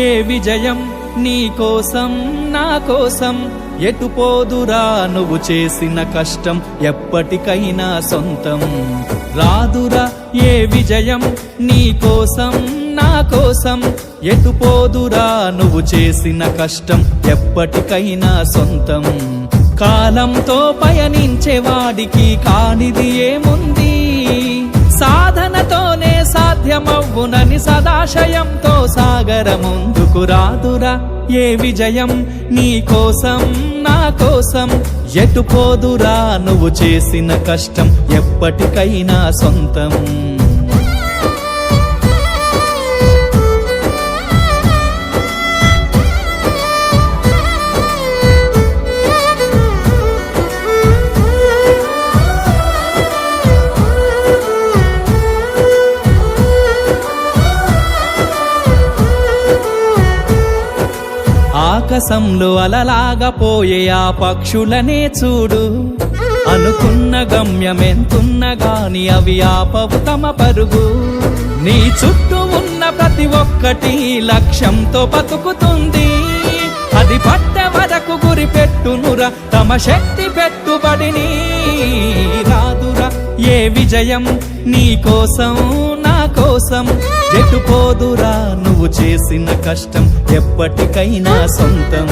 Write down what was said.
ఏ విజయం నీ కోసం నా కోసం ఎటు పోదురా నువ్వు చేసిన కష్టం ఎప్పటికైనా సొంతం రాదురా ఏ విజయం నీ కోసం నా కోసం ఎటు పోదురా నువ్వు చేసిన కష్టం ఎప్పటికైనా సొంతం కాలంతో పయనించే వాడికి కానిది ఏముంది సాధనతోనే సాధ్యమవ్వునని సదాశయంతో సాగర ముందుకు రాదురా ఏ విజయం నీ కోసం నా కోసం ఎటు పోదురా నువ్వు చేసిన కష్టం ఎప్పటికైనా సొంతం ఆకాశంలో అలలాగా పోయే ఆ పక్షులనే చూడు అనుకున్న గమ్యమెంతున్న గాని అవి ఆపవు తమ పరుగు నీ చుట్టూ ఉన్న ప్రతి ఒక్కటి లక్ష్యంతో బతుకుతుంది అది పట్టే వరకు గురి పెట్టునురా తమ శక్తి పెట్టుబడిని రాదురా ఏ విజయం నీ కోసం నా కోసం ఎటు పోదురా నువ్వు చేసిన కష్టం ఎప్పటికైనా సొంతం